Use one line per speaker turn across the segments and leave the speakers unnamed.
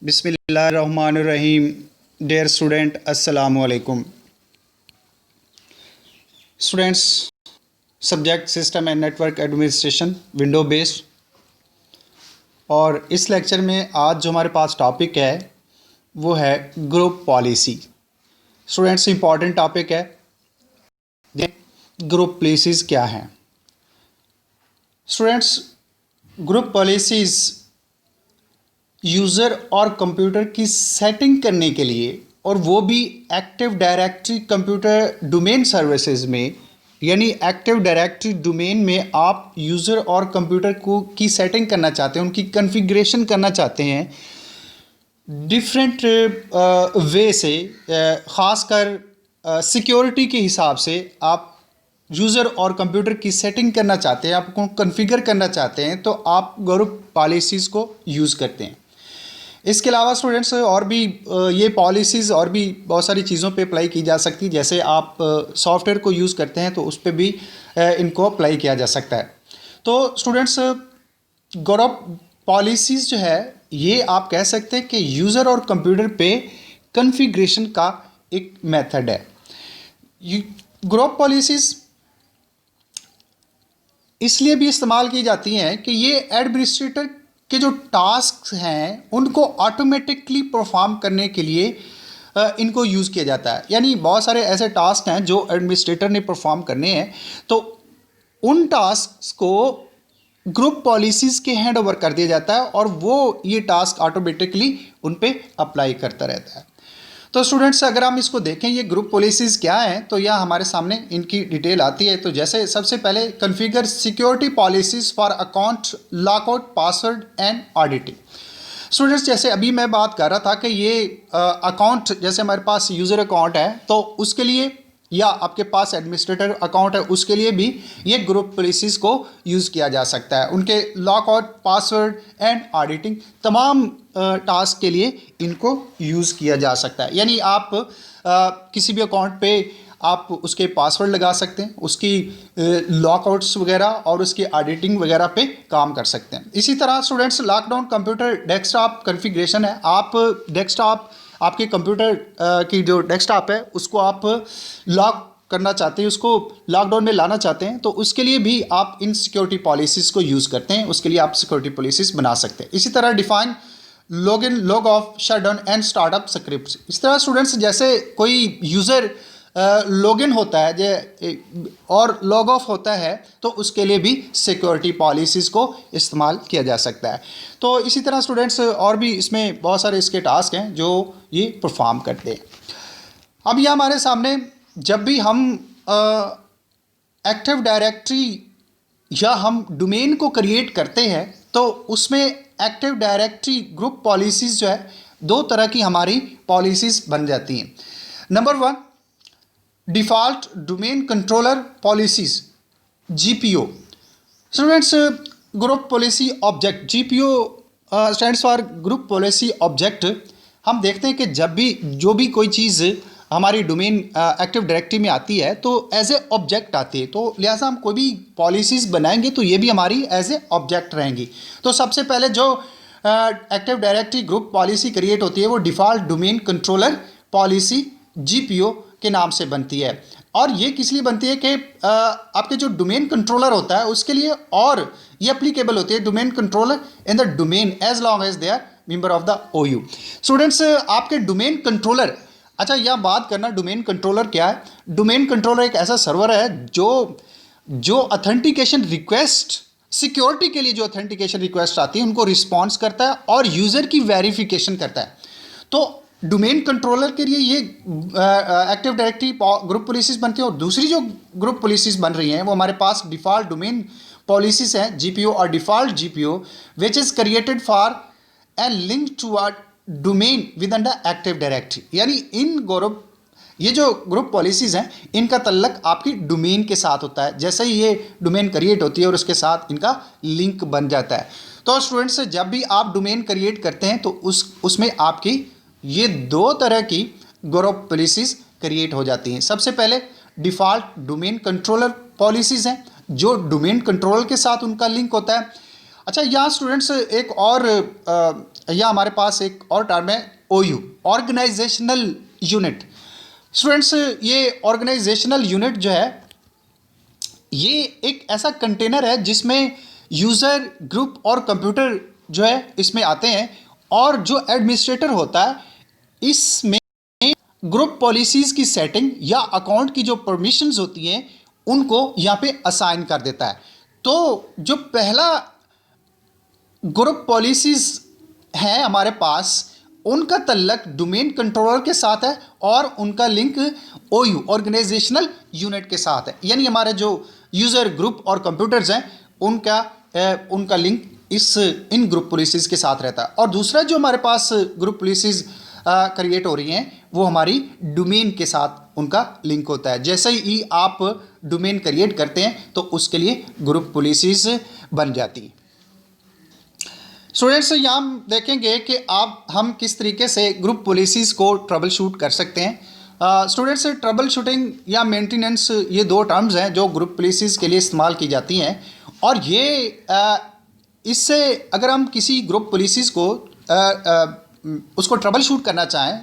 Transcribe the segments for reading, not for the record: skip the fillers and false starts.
बिस्मिल्लाहिर्रहमानिर्रहीम। Dear student, अस्सलामु अलैकुम। Students, subject system and network administration window based, और इस लेक्चर में आज जो हमारे पास टॉपिक है वो है group policy. Students, important topic है। ग्रुप पॉलिसीज़ क्या हैं? स्टूडेंट्स, ग्रुप पॉलिसीज़ यूज़र और कंप्यूटर की सेटिंग करने के लिए, और वो भी active directory computer domain services में, यानी एक्टिव डायरेक्टरी डोमेन में आप यूज़र और कंप्यूटर को की सेटिंग करना चाहते हैं, उनकी कॉन्फ़िगरेशन करना चाहते हैं डिफरेंट वे से, ख़ासकर सिक्योरिटी के हिसाब से आप यूज़र और कंप्यूटर की सेटिंग करना चाहते हैं, आपको कॉन्फ़िगर करना चाहते हैं, तो आप ग्रुप पॉलिसीज़ को यूज़ करते हैं। इसके अलावा स्टूडेंट्स और भी ये पॉलिसीज़ और भी बहुत सारी चीज़ों पे अप्लाई की जा सकती है। जैसे आप सॉफ्टवेयर को यूज़ करते हैं तो उस पर भी इनको अप्लाई किया जा सकता है। तो स्टूडेंट्स, ग्रुप पॉलिसीज़ जो है ये आप कह सकते हैं कि यूज़र और कंप्यूटर पे कॉन्फ़िगरेशन का एक मेथड है। ग्रुप पॉलिसीज़ इसलिए भी इस्तेमाल की जाती हैं कि ये एडमिनिस्ट्रेटर के जो टास्क हैं उनको ऑटोमेटिकली परफॉर्म करने के लिए इनको यूज़ किया जाता है। यानी बहुत सारे ऐसे टास्क हैं जो एडमिनिस्ट्रेटर ने परफॉर्म करने हैं, तो उन टास्क को ग्रुप पॉलिसीज़ के हैंड ओवर कर दिया जाता है और वो ये टास्क ऑटोमेटिकली उन पे अप्लाई करता रहता है। तो स्टूडेंट्स, अगर हम इसको देखें ये ग्रुप पॉलिसीज़ क्या हैं, तो यह हमारे सामने इनकी डिटेल आती है। तो जैसे सबसे पहले configure security policies for account lockout password and auditing. Students, जैसे अभी मैं बात कर रहा था कि ये अकाउंट, जैसे हमारे पास यूज़र अकाउंट है तो उसके लिए, या आपके पास एडमिनिस्ट्रेटर अकाउंट है उसके लिए भी ये ग्रुप पॉलिसीज़ को यूज़ किया जा सकता है। उनके लॉकआउट पासवर्ड एंड ऑडिटिंग तमाम टास्क के लिए इनको यूज़ किया जा सकता है। यानी आप किसी भी अकाउंट पे आप उसके पासवर्ड लगा सकते हैं, उसकी लॉकआउट्स वगैरह और उसकी ऑडिटिंग वगैरह पे काम कर सकते हैं। इसी तरह students, lockdown computer desktop configuration है। आप डेस्कटॉप, आपके कंप्यूटर की जो डेस्कटॉप है उसको आप लॉक करना चाहते हैं, उसको लॉकडाउन में लाना चाहते हैं, तो उसके लिए भी आप इन सिक्योरिटी पॉलिसीज़ को यूज़ करते हैं। उसके लिए आप सिक्योरिटी पॉलिसीज़ बना सकते हैं। इसी तरह define log in, log of, shutdown and startup scripts. इस तरह स्टूडेंट्स, जैसे कोई यूज़र लॉग इन होता है और लॉग ऑफ होता है तो उसके लिए भी सिक्योरिटी पॉलिसीज़ को इस्तेमाल किया जा सकता है। तो इसी तरह स्टूडेंट्स और भी इसमें बहुत सारे इसके टास्क हैं जो ये परफॉर्म करते हैं। अब ये हमारे सामने जब भी हम एक्टिव डायरेक्टरी या हम डोमेन को क्रिएट करते हैं तो उसमें एक्टिव डायरेक्टरी ग्रुप पॉलिसीज़ जो है, दो तरह की हमारी पॉलिसीज़ बन जाती हैं। Number 1, default domain controller policies, GPO। Students, group policy object, GPO stands for group policy object. हम देखते हैं कि जब भी जो भी कोई चीज़ हमारी डोमेन एक्टिव डायरेक्टरी में आती है तो एज ए ऑब्जेक्ट आती है, तो लिहाजा हम कोई भी पॉलिसीज़ बनाएंगे तो ये भी हमारी एज ए ऑब्जेक्ट रहेंगी। तो सबसे पहले जो active directory group policy create होती है वो default domain controller policy GPO के नाम से बनती है। और ये किस लिए बनती है कि आपके जो डोमेन कंट्रोलर होता है उसके लिए, और ये एप्लीकेबल होती है domain controller in the domain as long as they are member of the OU। Students, आपके डोमेन कंट्रोलर, अच्छा यह बात करना, डोमेन कंट्रोलर क्या है? डोमेन कंट्रोलर एक ऐसा सर्वर है जो ऑथेंटिकेशन रिक्वेस्ट, सिक्योरिटी के लिए जो ऑथेंटिकेशन रिक्वेस्ट आती है उनको रिस्पॉन्स करता है और यूज़र की वेरिफिकेशन करता है। तो डोमेन कंट्रोलर के लिए ये एक्टिव डायरेक्टरी ग्रुप पॉलिसीज़ बनती है। और दूसरी जो ग्रुप पॉलिसीज़ बन रही हैं वो हमारे पास डिफ़ॉल्ट डोमेन पॉलिसीज़ हैं, GPO और default GPO, which is created for and link to a domain within the active directory. यानी ये जो ग्रुप पॉलिसीज़ हैं इनका तल्लक आपकी डोमेन के साथ होता है। जैसे ही ये डोमेन क्रिएट होती है और उसके साथ इनका लिंक बन जाता है। तो स्टूडेंट्स, जब भी आप डोमेन क्रिएट करते हैं तो उसमें आपकी ये दो तरह की ग्रुप पॉलिसीज़ क्रिएट हो जाती हैं। सबसे पहले डिफ़ॉल्ट डोमेन कंट्रोलर पॉलिसीज़ हैं जो डोमेन कंट्रोलर के साथ उनका लिंक होता है। अच्छा, यहाँ स्टूडेंट्स एक और या हमारे पास एक और टर्म है OU, ऑर्गेनाइजेशनल यूनिट। स्टूडेंट्स, ये ऑर्गेनाइजेशनल यूनिट जो है ये एक ऐसा कंटेनर है जिसमें यूज़र, ग्रुप और कंप्यूटर जो है इसमें आते हैं, और जो एडमिनिस्ट्रेटर होता है इसमें ग्रुप पॉलिसीज़ की सेटिंग या अकाउंट की जो परमिशंस होती हैं उनको यहाँ पे असाइन कर देता है। तो जो पहला ग्रुप पॉलिसीज़ हैं हमारे पास, उनका तल्लक डोमेन कंट्रोलर के साथ है और उनका लिंक OU, ऑर्गेनाइजेशनल यूनिट के साथ है। यानी हमारे जो यूज़र, ग्रुप और कंप्यूटर्स हैं उनका लिंक इन ग्रुप पॉलिसीज़ के साथ रहता है। और दूसरा जो हमारे पास ग्रुप पॉलिसीज़ क्रिएट हो रही हैं वो हमारी डोमेन के साथ उनका लिंक होता है। जैसे ही आप डोमेन क्रिएट करते हैं तो उसके लिए ग्रुप पॉलिसीज़ बन जाती हैं। स्टूडेंट्स, यहाँ हम देखेंगे कि हम किस तरीके से ग्रुप पॉलिसीज़ को ट्रबल शूट कर सकते हैं। स्टूडेंट्स, ट्रबल शूटिंग या मेंटेनेंस ये दो टर्म्स हैं जो ग्रुप पॉलिसीज़ के लिए इस्तेमाल की जाती हैं। और ये इससे अगर हम किसी ग्रुप पॉलिसीज़ को उसको ट्रबल शूट करना चाहें,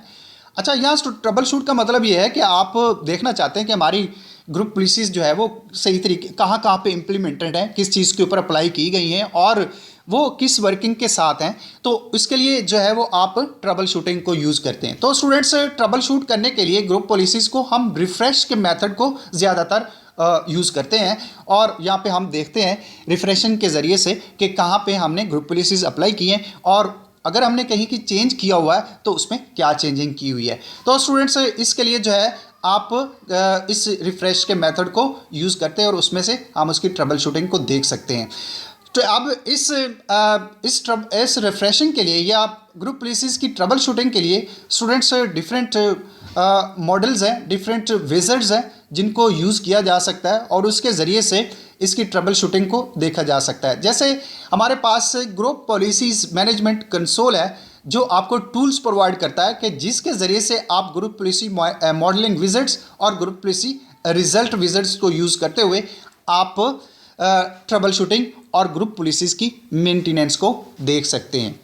अच्छा, यहाँ ट्रबल शूट का मतलब ये है कि आप देखना चाहते हैं कि हमारी ग्रुप पॉलिसीज़ जो है वो सही तरीके कहाँ पे इम्प्लीमेंटेड है, किस चीज़ के ऊपर अप्लाई की गई हैं और वो किस वर्किंग के साथ हैं। तो इसके लिए जो है वो आप ट्रबल शूटिंग को यूज़ करते हैं। तो स्टूडेंट्स, ट्रबल शूट करने के लिए ग्रुप पॉलिसीज़ को हम रिफ़्रेश के मेथड को ज़्यादातर यूज़ करते हैं। और यहाँ पे हम देखते हैं रिफ़्रेशिंग के ज़रिए से कि कहाँ पे हमने ग्रुप पॉलिसीज़ अप्लाई की हैं और अगर हमने कहीं की चेंज किया हुआ है तो उसमें क्या चेंजिंग की हुई है। तो स्टूडेंट्स, इसके लिए जो है आप इस रिफ़्रेश के मेथड को यूज़ करते हैं और उसमें से हम उसकी ट्रबल शूटिंग को देख सकते हैं। तो अब इस रिफ्रेशिंग के लिए या ग्रुप पॉलिसीज़ की ट्रबल शूटिंग के लिए स्टूडेंट्स डिफरेंट मॉडल्स हैं, डिफरेंट विज़र्ड्स हैं जिनको यूज़ किया जा सकता है और उसके ज़रिए से इसकी ट्रबल शूटिंग को देखा जा सकता है। जैसे हमारे पास ग्रुप पॉलिसीज़ मैनेजमेंट कंसोल है जो आपको टूल्स प्रोवाइड करता है कि जिसके ज़रिए से आप ग्रुप पॉलिसी मॉडलिंग विज़र्ड्स और ग्रुप पॉलिसी रिज़ल्ट विज़र्ड्स को यूज़ करते हुए आप ट्रबल शूटिंग और ग्रुप पॉलिसीज़ की मेंटेनेंस को देख सकते हैं।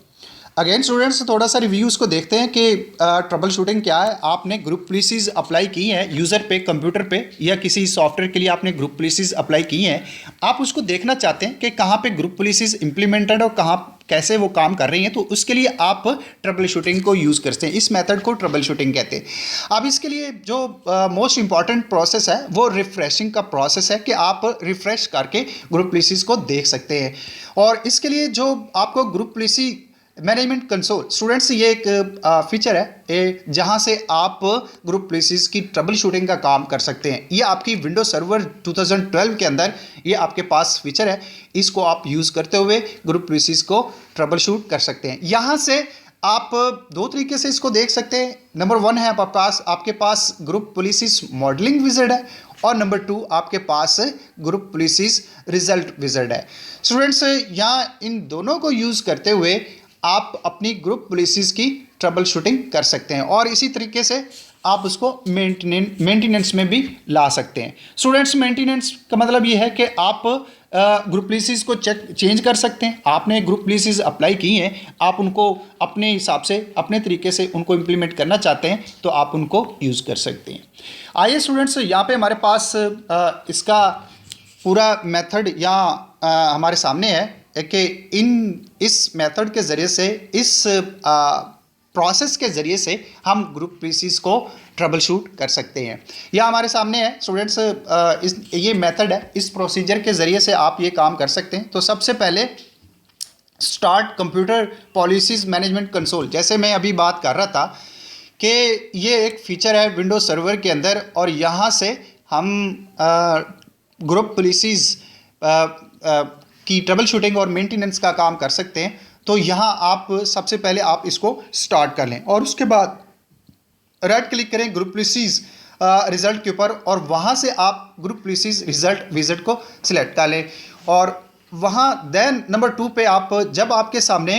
अगेन स्टूडेंट्स, थोड़ा सा रिव्यूज़ को देखते हैं कि ट्रबल शूटिंग क्या है। आपने ग्रुप पॉलिसीज़ अप्लाई की हैं यूज़र पे, कंप्यूटर पे या किसी सॉफ्टवेयर के लिए आपने ग्रुप पॉलिसीज़ अप्लाई की हैं। आप उसको देखना चाहते हैं कि कहाँ पे ग्रुप पॉलिसीज़ इंप्लीमेंटेड और कहाँ कैसे वो काम कर रही हैं, तो उसके लिए आप ट्रबल शूटिंग को यूज़ करते हैं। इस मेथड को ट्रबल शूटिंग कहते हैं। अब इसके लिए जो मोस्ट इंपॉर्टेंट प्रोसेस है वो रिफ़्रेशिंग का प्रोसेस है कि आप रिफ़्रेश करके ग्रुप पॉलिसीज़ को देख सकते हैं। और इसके लिए जो आपको group policy management console, students, ये एक फीचर है जहां से आप ग्रुप पॉलिसीज़ की ट्रबल शूटिंग का काम कर सकते हैं। ये आपकी विंडो सर्वर 2012 के अंदर ये आपके पास फीचर है। इसको आप यूज़ करते हुए ग्रुप पॉलिसीज़ को ट्रबल शूट कर सकते हैं। यहाँ से आप दो तरीके से इसको देख सकते हैं। नंबर 1 है आपके पास ग्रुप पॉलिसीज़ मॉडलिंग विज़र्ड है और नंबर 2 आपके पास ग्रुप पॉलिसीज़ रिज़ल्ट विज़र्ड है। स्टूडेंट्स, यहाँ इन दोनों को यूज़ करते हुए आप अपनी ग्रुप पॉलिसीज़ की ट्रबल शूटिंग कर सकते हैं और इसी तरीके से आप उसको मेंटेनेंस में भी ला सकते हैं। स्टूडेंट्स, मेंटेनेंस का मतलब ये है कि आप ग्रुप पॉलिसीज़ को चेंज कर सकते हैं। आपने ग्रुप पॉलिसीज़ अप्लाई की हैं, आप उनको अपने हिसाब से, अपने तरीके से उनको इम्प्लीमेंट करना चाहते हैं तो आप उनको यूज़ कर सकते हैं। आइए स्टूडेंट्स, यहाँ पे हमारे पास इसका पूरा मेथड यहाँ हमारे सामने है कि इस मेथड के ज़रिए से, इस प्रोसेस के ज़रिए से हम ग्रुप पॉलिसीज़ को ट्रबल शूट कर सकते हैं। यह हमारे सामने है स्टूडेंट्स, ये मेथड है। इस प्रोसीजर के ज़रिए से आप ये काम कर सकते हैं। तो सबसे पहले start computer policies management console, जैसे मैं अभी बात कर रहा था कि ये एक फ़ीचर है विंडोज सर्वर के अंदर और यहाँ से हम ग्रुप पॉलिसीज़ की ट्रबल शूटिंग और मेंटेनेंस का काम कर सकते हैं। तो यहाँ आप सबसे पहले आप इसको स्टार्ट कर लें और उसके बाद राइट क्लिक करें ग्रुप पॉलिसीज़ रिज़ल्ट के ऊपर और वहाँ से आप ग्रुप पॉलिसीज़ रिज़ल्ट विज़िट को सिलेक्ट कर लें और वहाँ देन नंबर 2 पे आप, जब आपके सामने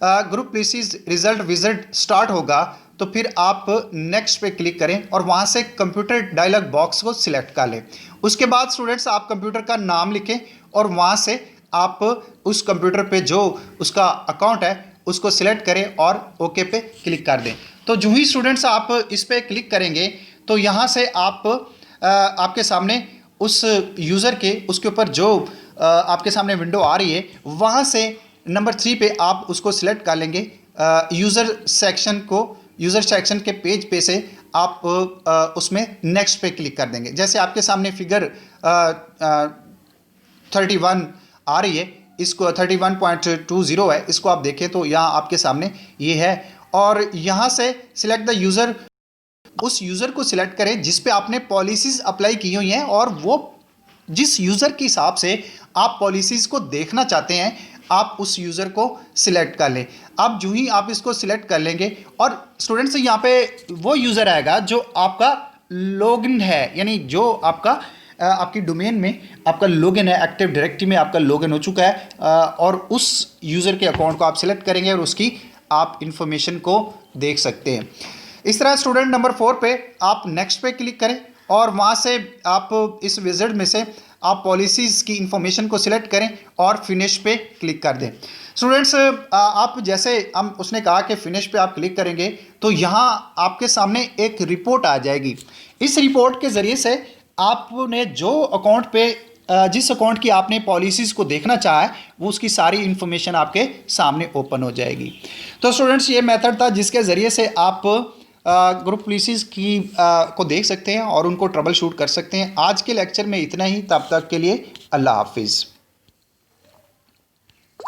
group policies result visit start होगा तो फिर आप नेक्स्ट पे क्लिक करें और वहाँ से कंप्यूटर डायलॉग बॉक्स को सिलेक्ट कर लें। उसके बाद स्टूडेंट्स आप कंप्यूटर का नाम लिखें और वहाँ से आप उस कंप्यूटर पे जो उसका अकाउंट है उसको सिलेक्ट करें और ओके पे क्लिक कर दें। तो जो ही स्टूडेंट्स आप इस पर क्लिक करेंगे तो यहाँ से आप आपके सामने उस यूज़र के उसके ऊपर जो आपके सामने विंडो आ रही है वहाँ से नंबर 3 पे आप उसको सिलेक्ट कर लेंगे। यूज़र सेक्शन के पेज पे से आप उसमें नेक्स्ट पे क्लिक कर देंगे। जैसे आपके सामने फिगर 31 आ रही है, इसको 31.20 है, इसको आप देखें तो यहाँ आपके सामने ये है। और यहाँ से सिलेक्ट द यूज़र, उस यूज़र को सिलेक्ट करें जिस पे आपने पॉलिसीज़ अप्लाई की हुई हैं और वो जिस यूज़र के हिसाब से आप पॉलिसीज़ को देखना चाहते हैं आप उस यूज़र को सिलेक्ट कर लें। अब जो ही आप इसको सिलेक्ट कर लेंगे और स्टूडेंट्स यहाँ पे वो यूज़र आएगा जो आपका लॉगिन है, यानी जो आपका आपकी डोमेन में आपका लॉगिन है, एक्टिव डायरेक्टरी में आपका लॉगिन हो चुका है और उस यूज़र के अकाउंट को आप सिलेक्ट करेंगे और उसकी आप इंफॉर्मेशन को देख सकते हैं। इस तरह स्टूडेंट नंबर 4 पे आप नेक्स्ट पे क्लिक करें और वहाँ से आप इस विज़िट में से आप पॉलिसीज़ की इंफॉर्मेशन को सिलेक्ट करें और फिनिश पे क्लिक कर दें। स्टूडेंट्स आप जैसे हम उसने कहा कि फिनिश पे आप क्लिक करेंगे तो यहाँ आपके सामने एक रिपोर्ट आ जाएगी। इस रिपोर्ट के ज़रिए से आपने जो अकाउंट पे जिस अकाउंट की आपने पॉलिसीज़ को देखना चाहा है वो उसकी सारी इन्फॉर्मेशन आपके सामने ओपन हो जाएगी। तो स्टूडेंट्स ये मेथड था जिसके ज़रिए से आप ग्रुप पॉलिसीज़ की को देख सकते हैं और उनको ट्रबल शूट कर सकते हैं। आज के लेक्चर में इतना ही, तब तक के लिए अल्लाह हाफिज़।